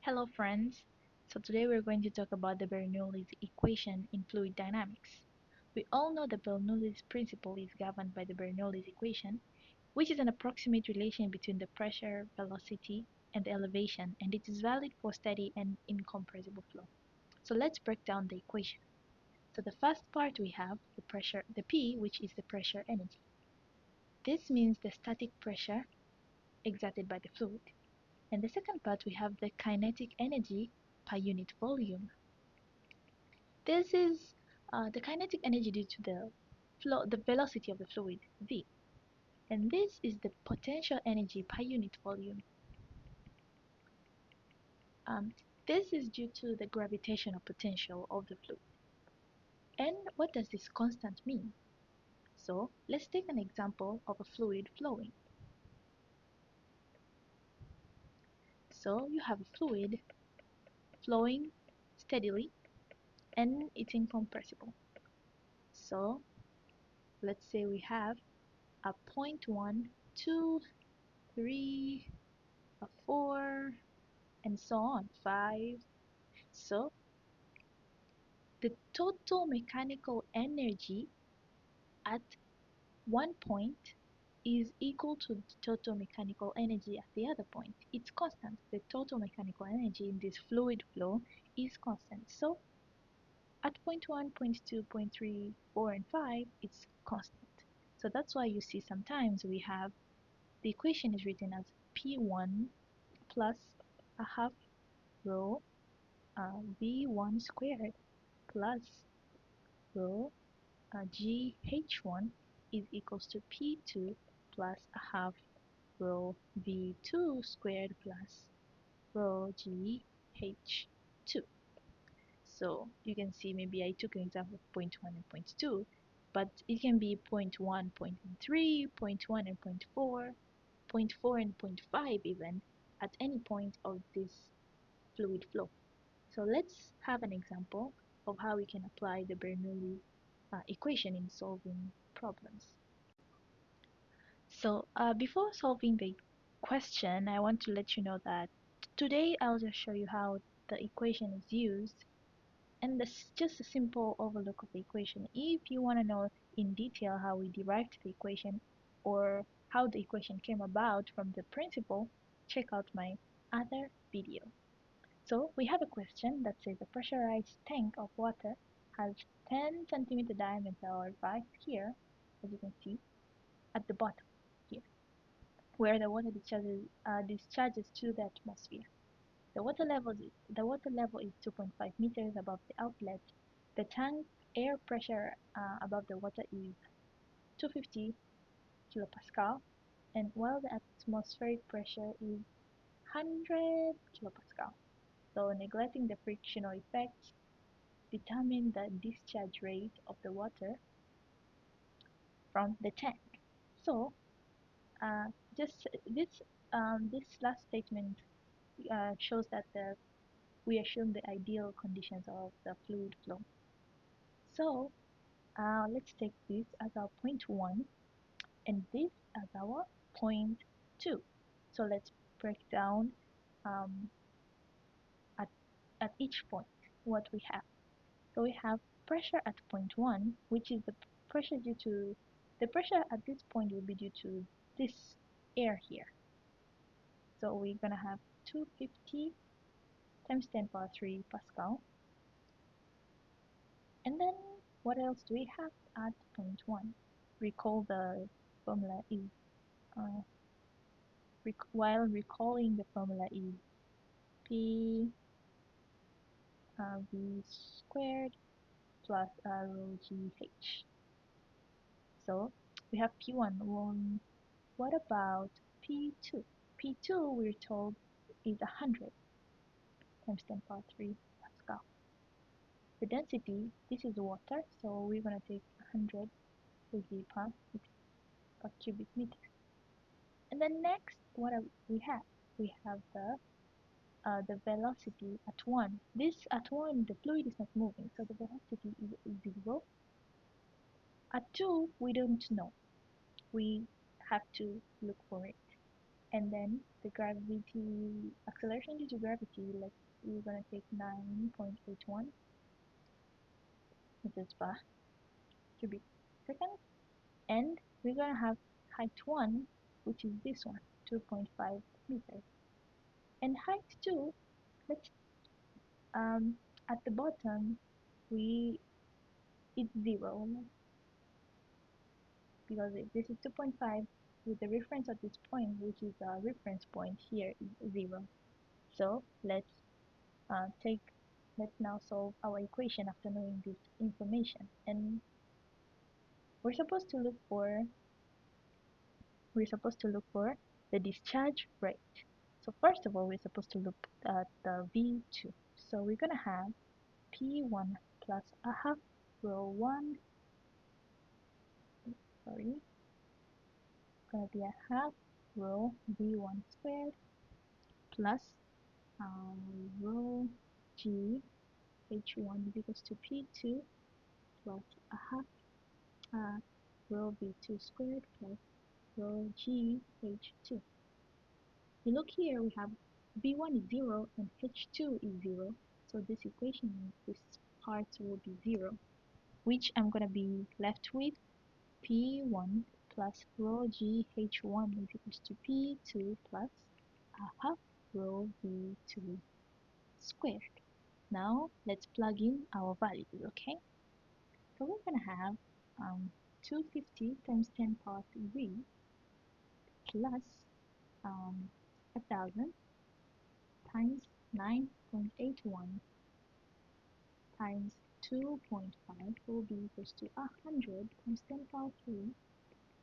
Hello friends. So today we're going to talk about the Bernoulli's equation in fluid dynamics. We all know the Bernoulli's principle is governed by the Bernoulli's equation, which is an approximate relation between the pressure, velocity, and the elevation, and it is valid for steady and incompressible flow. So let's break down the equation. So the first part we have the pressure, the P, which is the pressure energy. This means the static pressure exerted by the fluid. And the second part, we have the kinetic energy per unit volume. This is the kinetic energy due to the velocity of the fluid, v. And this is the potential energy per unit volume. Um, this is due to the gravitational potential of the fluid. And what does this constant mean? So let's take an example of a fluid flowing. So you have a fluid flowing steadily and it's incompressible. So let's say we have a point 1, 2, 3, a 4, and so on, 5. So the total mechanical energy at one point is equal to the total mechanical energy at the other point. It's constant. The total mechanical energy in this fluid flow is constant. So at point 1, point 2, point 3, 4, and 5, it's constant. So that's why you see sometimes we have the equation is written as P1 plus a half rho V1 squared plus rho GH1 is equals to P2 plus a half rho V2 squared plus rho GH2. So you can see maybe I took an example of point 1 and point 2, but it can be point 1, point 3, point 1 and point 4, point 4 and point 5 even at any point of this fluid flow. So let's have an example of how we can apply the Bernoulli equation in solving problems. So before solving the question, I want to let you know that today I'll just show you how the equation is used, and this is just a simple overlook of the equation. If you want to know in detail how we derived the equation or how the equation came about from the principle, check out my other video. So we have a question that says a pressurized tank of water has 10 centimeter diameter or 5 here, as you can see, at the bottom here, where the water discharges to the atmosphere. The water level is 2.5 meters above the outlet. The tank air pressure above the water is 250 kilopascal, and while the atmospheric pressure is 100 kilopascal. So neglecting the frictional effects, determine the discharge rate of the water from the tank. So uh, just this last statement shows that we assume the ideal conditions of the fluid flow. So let's take this as our point 1 and this as our point 2. So let's break down um, at, at each point what we have. So we have pressure at point 1, which is the pressure due to the pressure at this point will be due to this air here. So we're gonna have 250 times 10 power 3 Pascal. And then what else do we have at point 1? Recall the formula is while recalling the formula is P V squared plus rho GH. So we have P1. What about P2? P2 we're told is 100 times 10 power 3 Pascal. The density, this is water, so we're going to take 100 kg per cubic meter. And then next, what we have? We have the velocity at 1. This at 1, the fluid is not moving, so the velocity is 0. At 2, we don't know. We have to look for it. And then the gravity, acceleration due to gravity, we're gonna take 9.81 meters per cubic second, and we're gonna have height 1, which is this one, 2.5 meters, and height 2, let's at the bottom we it's 0, because if this is 2.5 with the reference at this point, which is our reference point here, is 0. So uh, take let's now solve our equation after knowing this information, and we're supposed to look for the discharge rate. So first of all, we're supposed to look at the V2. So we're gonna have P1 plus a half rho 1, sorry, gonna be a half rho V1 squared plus rho G H1 is equals to P2 plus a half rho V2 squared plus rho G H2. You look here, we have V1 is 0 and H2 is 0, so this equation means this part will be 0, which I'm going to be left with P1 plus rho G H1 is equals to P2 plus a half rho V2 squared. Now let's plug in our values, okay? So we're going to have 250 times 10 power 3 plus 1000 times 9.81 times 2.5 will be equals to 100 times 10 power 3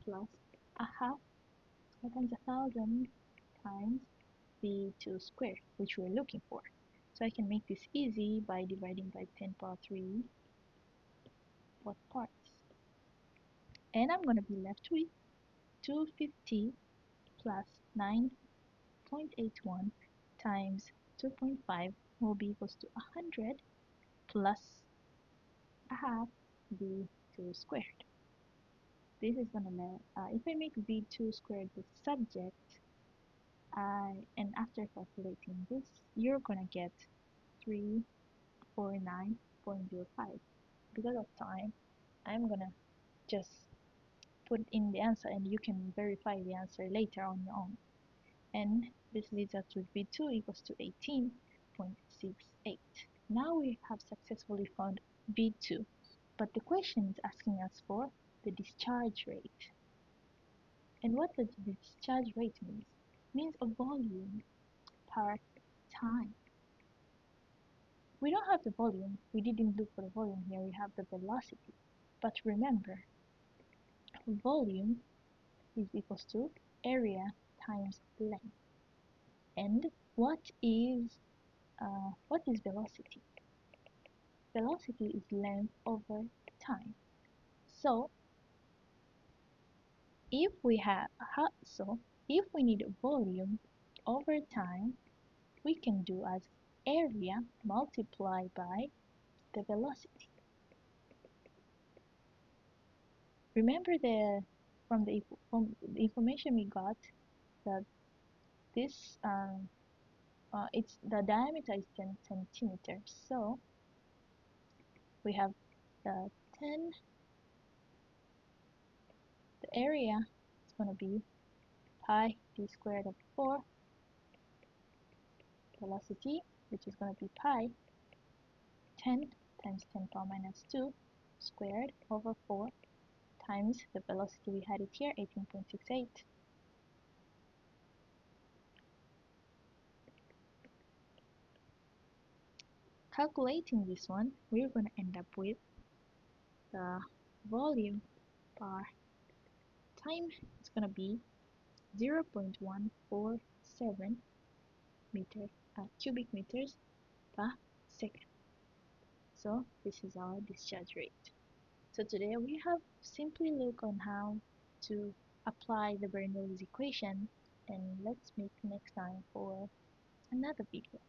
plus a half times 1000 times V2 squared, which we're looking for. So I can make this easy by dividing by 10 power 3 both parts. And I'm going to be left with 250 plus 9.81 times 2.5 will be equals to 100 plus a half V2 squared. This is gonna if I make V2 squared the subject, and after calculating this, you're gonna get 349.05. Because of time, I'm gonna just put in the answer, and you can verify the answer later on your own. And this leads us to V2 equals to 18.68. Now we have successfully found V2, but the question is asking us for the discharge rate. And what does the discharge rate mean? It means a volume per time. We don't have the volume. We didn't look for the volume here. We have the velocity. But remember, volume is equals to area times length. And what is velocity? Velocity is length over time. So if we need volume over time, we can do as area multiplied by the velocity. Remember from the information we got that this it's the diameter is 10 centimeters. So we have the 10. The area is going to be pi d squared over 4. Velocity, which is going to be pi 10 times 10 power minus 2 squared over 4 times the velocity we had it here, 18.68. Calculating this one, we're going to end up with the volume per time. It's going to be 0.147 cubic meters per second. So this is our discharge rate. So today we have simply looked on how to apply the Bernoulli's equation, and let's meet next time for another video.